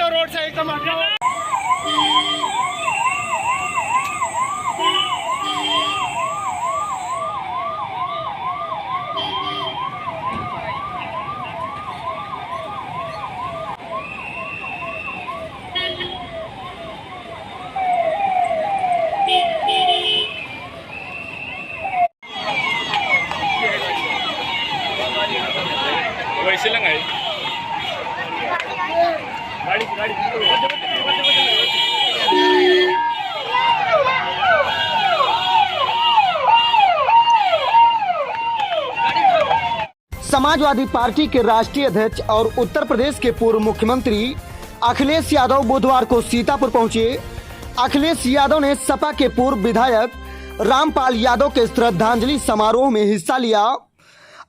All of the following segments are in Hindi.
हटो, रोड से एकदम हटो। वैसे लंगाई गाड़ी समाजवादी पार्टी के राष्ट्रीय अध्यक्ष और उत्तर प्रदेश के पूर्व मुख्यमंत्री अखिलेश यादव बुधवार को सीतापुर पहुंचे। अखिलेश यादव ने सपा के पूर्व विधायक रामपाल यादव के श्रद्धांजलि समारोह में हिस्सा लिया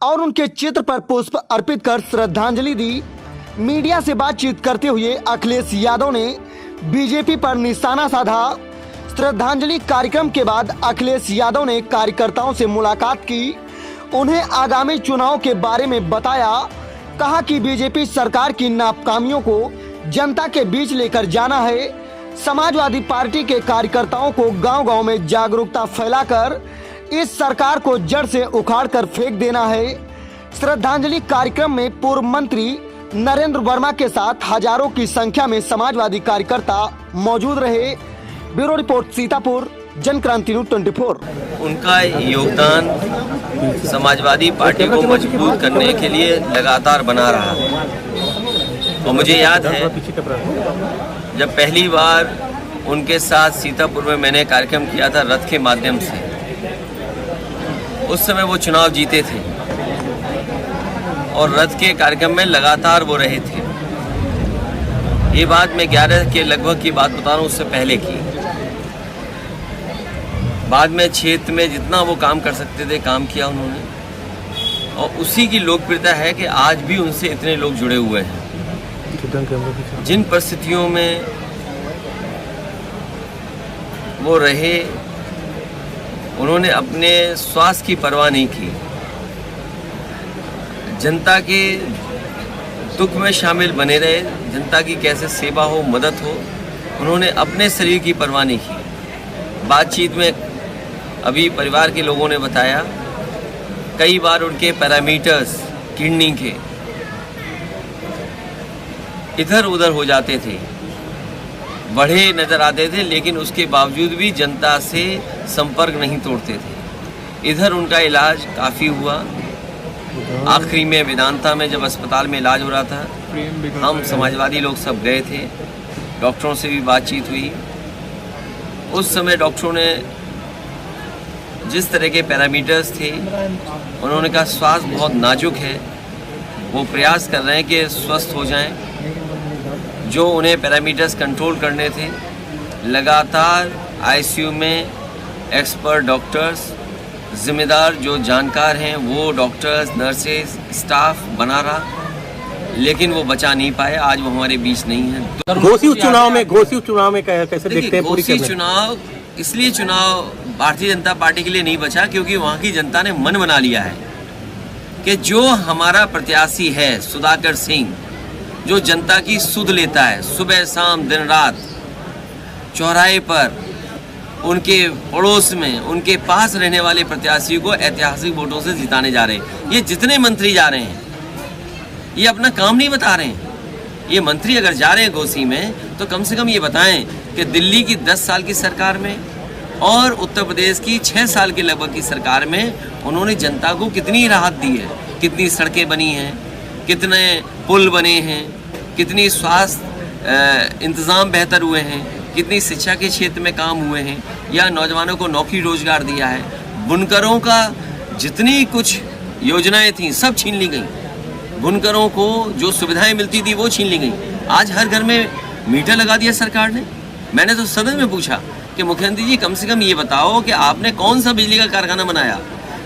और उनके चित्र पर पुष्प अर्पित कर श्रद्धांजलि दी। मीडिया से बातचीत करते हुए अखिलेश यादव ने बीजेपी पर निशाना साधा। श्रद्धांजलि कार्यक्रम के बाद अखिलेश यादव ने कार्यकर्ताओं से मुलाकात की, उन्हें आगामी चुनाव के बारे में बताया। कहा कि बीजेपी सरकार की नाकामियों को जनता के बीच लेकर जाना है। समाजवादी पार्टी के कार्यकर्ताओं को गांव-गांव में जागरूकता फैलाकर इस सरकार को जड़ से उखाड़कर फेंक देना है। श्रद्धांजलि कार्यक्रम में पूर्व मंत्री नरेंद्र वर्मा के साथ हजारों की संख्या में समाजवादी कार्यकर्ता मौजूद रहे। Bureau report, Sitapur, Jankranti news 24। उनका योगदान समाजवादी पार्टी को मजबूत करने के लिए लगातार बना रहा है। और मुझे याद है जब पहली बार उनके साथ सीतापुर में मैंने कार्यक्रम किया था रथ के माध्यम से, उस समय वो चुनाव जीते थे और रथ के कार्यक्रम में लगातार वो रहे थे। ये बात मैं 11 के लगभग की बात बता रहा हूँ, उससे पहले की। बाद में क्षेत्र में जितना वो काम कर सकते थे काम किया उन्होंने, और उसी की लोकप्रियता है कि आज भी उनसे इतने लोग जुड़े हुए हैं। जिन परिस्थितियों में वो रहे, उन्होंने अपने स्वास्थ्य की परवाह नहीं की, जनता के दुख में शामिल बने रहे, जनता की कैसे सेवा हो, मदद हो, उन्होंने अपने शरीर की परवाह नहीं की। बातचीत में अभी परिवार के लोगों ने बताया कई बार उनके पैरामीटर्स किडनी के इधर उधर हो जाते थे, बढ़े नजर आते थे, लेकिन उसके बावजूद भी जनता से संपर्क नहीं तोड़ते थे। इधर उनका इलाज काफ़ी हुआ। आखिरी में वेदांता में जब अस्पताल में इलाज हो रहा था, हम समाजवादी लोग सब गए थे, डॉक्टरों से भी बातचीत हुई। उस समय डॉक्टरों ने जिस तरह के पैरामीटर्स थे, उन्होंने कहा स्वास्थ्य बहुत नाजुक है, वो प्रयास कर रहे हैं कि स्वस्थ हो जाएं। जो उन्हें पैरामीटर्स कंट्रोल करने थे, लगातार आईसीयू में एक्सपर्ट डॉक्टर्स, जिम्मेदार जो जानकार हैं वो डॉक्टर्स, नर्सेज, स्टाफ बना रहा, लेकिन वो बचा नहीं पाए। आज वो हमारे बीच नहीं है। घोसी चुनाव में कैसे देखते हैं? घोसी चुनाव इसलिए चुनाव भारतीय जनता पार्टी के लिए नहीं बचा क्योंकि वहाँ की जनता ने मन बना लिया है कि जो हमारा प्रत्याशी है सुधाकर सिंह, जो जनता की सुध लेता है, सुबह शाम दिन रात चौराहे पर उनके पड़ोस में उनके पास रहने वाले प्रत्याशी को ऐतिहासिक वोटों से जिताने जा रहे हैं। ये जितने मंत्री जा रहे हैं ये अपना काम नहीं बता रहे हैं। ये मंत्री अगर जा रहे हैं घोसी में तो कम से कम ये बताएं कि दिल्ली की 10 साल की सरकार में और उत्तर प्रदेश की 6 साल के लगभग की सरकार में उन्होंने जनता को कितनी राहत दी है, कितनी सड़कें बनी हैं, कितने पुल बने हैं, कितनी स्वास्थ्य इंतज़ाम बेहतर हुए हैं, कितनी शिक्षा के क्षेत्र में काम हुए हैं, या नौजवानों को नौकरी रोजगार दिया है। बुनकरों का जितनी कुछ योजनाएं थीं सब छीन ली गई। बुनकरों को जो सुविधाएं मिलती थी वो छीन ली गई। आज हर घर में मीटर लगा दिया सरकार ने। मैंने तो सदन में पूछा कि मुख्यमंत्री जी कम से कम ये बताओ कि आपने कौन सा बिजली का कारखाना बनाया?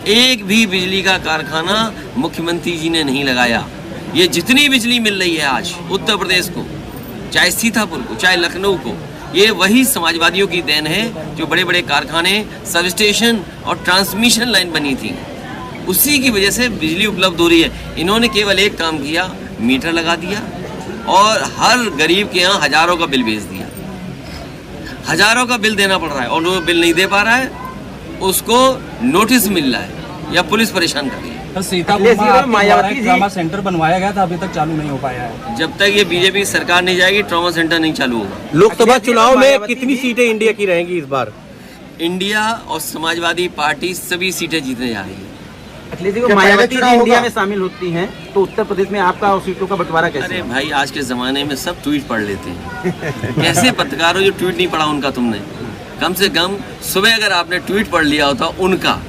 एक भी बिजली का कारखाना मुख्यमंत्री जी ने नहीं लगाया। ये जितनी बिजली मिल रही है आज उत्तर प्रदेश को, चाहे सीतापुर को, चाहे लखनऊ को, ये वही समाजवादियों की देन है। जो बड़े बड़े कारखाने, सब स्टेशन और ट्रांसमिशन लाइन बनी थी, उसी की वजह से बिजली उपलब्ध हो रही है। इन्होंने केवल एक काम किया, मीटर लगा दिया और हर गरीब के यहाँ हजारों का बिल भेज दिया, हजारों का बिल देना पड़ रहा है, और वो बिल नहीं दे पा रहा है उसको नोटिस मिल रहा है या पुलिस परेशान कर रही है। सीतापुर में मायावती ट्रॉमा सेंटर बनवाया गया था, अभी तक चालू नहीं हो पाया है। जब तक ये बीजेपी सरकार नहीं जाएगी ट्रॉमा सेंटर नहीं चालू होगा। लोकसभा चुनाव में कितनी सीटें इंडिया की रहेंगी इस बार? इंडिया और समाजवादी पार्टी सभी सीटें जीतने जा रही है। अखिलेश जी, मायावती जी इंडिया में शामिल होती हैं तो उत्तर प्रदेश में आपका और सीटों का बंटवारा कैसे? अरे भाई, आज के जमाने में सब ट्वीट पढ़ लेते हैं। कैसे पत्रकार हो जो ट्वीट नहीं पढ़ा उनका तुमने? कम से कम सुबह अगर आपने ट्वीट पढ़ लिया होता उनका,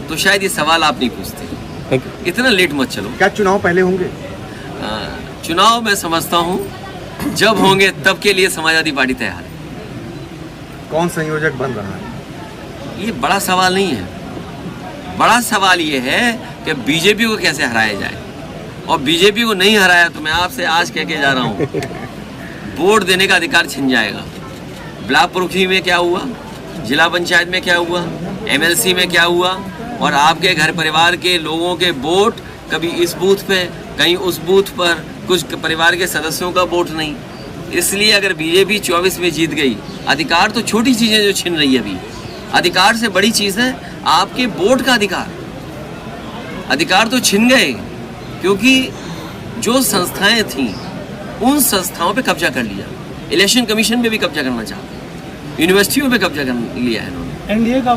तो शायद ये सवाल आप नहीं पूछते। इतना लेट मत चलो। क्या चुनाव पहले होंगे? चुनाव मैं समझता हूँ जब होंगे तब के लिए समाजवादी पार्टी तैयार है। कौन संयोजक बन रहा है? ये बड़ा सवाल नहीं है। बड़ा सवाल ये है कि बीजेपी को कैसे हराया जाए, और बीजेपी को नहीं हराया तो मैं आपसे आज कह के जा रहा हूँ वोट देने का अधिकार छिन जाएगा। ब्लॉक प्रमुखी में क्या हुआ, जिला पंचायत में क्या हुआ, एमएलसी में क्या हुआ, और आपके घर परिवार के लोगों के वोट कभी इस बूथ पे कहीं उस बूथ पर, कुछ परिवार के सदस्यों का वोट नहीं। इसलिए अगर बीजेपी 24 में जीत गई, अधिकार तो छोटी चीज़ें जो छिन रही है अभी, अधिकार से बड़ी चीज़ है आपके वोट का अधिकार। अधिकार तो छिन गए क्योंकि जो संस्थाएं थीं उन संस्थाओं पे कब्जा कर लिया। इलेक्शन कमीशन पे भी कब्जा करना चाहते हैं, यूनिवर्सिटियों पे कब्जा कर लिया है इन्होंने। एनडीए का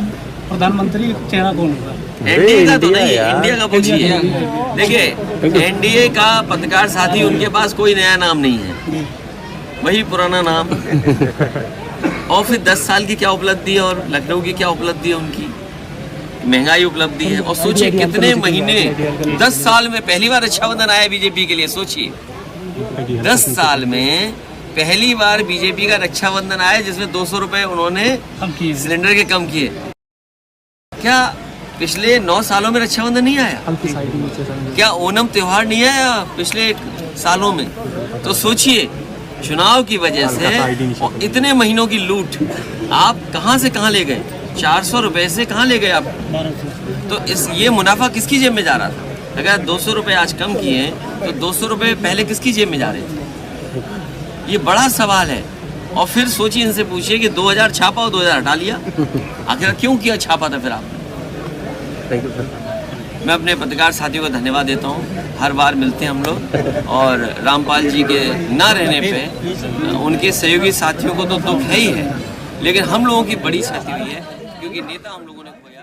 प्रधानमंत्री चेहरा कौन होगा? एनडीए का तो नहीं है, इंडिया का पूछिए। देखिए, एनडीए का पत्रकार साथी उनके पास कोई नया नाम नहीं है, वही पुराना नाम। और फिर 10 साल की क्या उपलब्धि है और लखनऊ की क्या उपलब्धि है, उनकी महंगाई उपलब्धि है। और सोचिए कितने महीने, 10 साल में पहली बार रक्षाबंधन आया बीजेपी के लिए। सोचिए 10 साल में पहली बार बीजेपी का रक्षाबंधन आया जिसमें 200 रुपए उन्होंने सिलेंडर के कम किए। क्या पिछले 9 सालों में रक्षाबंधन नहीं आया? क्या ओणम त्योहार नहीं आया पिछले सालों में? तो सोचिए चुनाव की वजह से और इतने महीनों की लूट आप कहां से कहां ले गए? 400 रुपए से कहां ले गए आप? तो ये मुनाफा किसकी जेब में जा रहा था? अगर 200 रुपए आज कम किए तो 200 रुपए पहले किसकी जेब में जा रहे थे? ये बड़ा सवाल है। और फिर सोचिए, इनसे पूछिए कि 2000 छापा और 2000 हटा लिया, आखिर क्यों किया छापा था फिर आपने? मैं अपने पत्रकार साथियों को धन्यवाद देता हूँ। हर बार मिलते हैं हम लोग, और रामपाल जी के ना रहने पे उनके सहयोगी साथियों को तो दुख है ही है, लेकिन हम लोगों की बड़ी क्षति हुई है क्योंकि नेता हम लोगों ने खोया।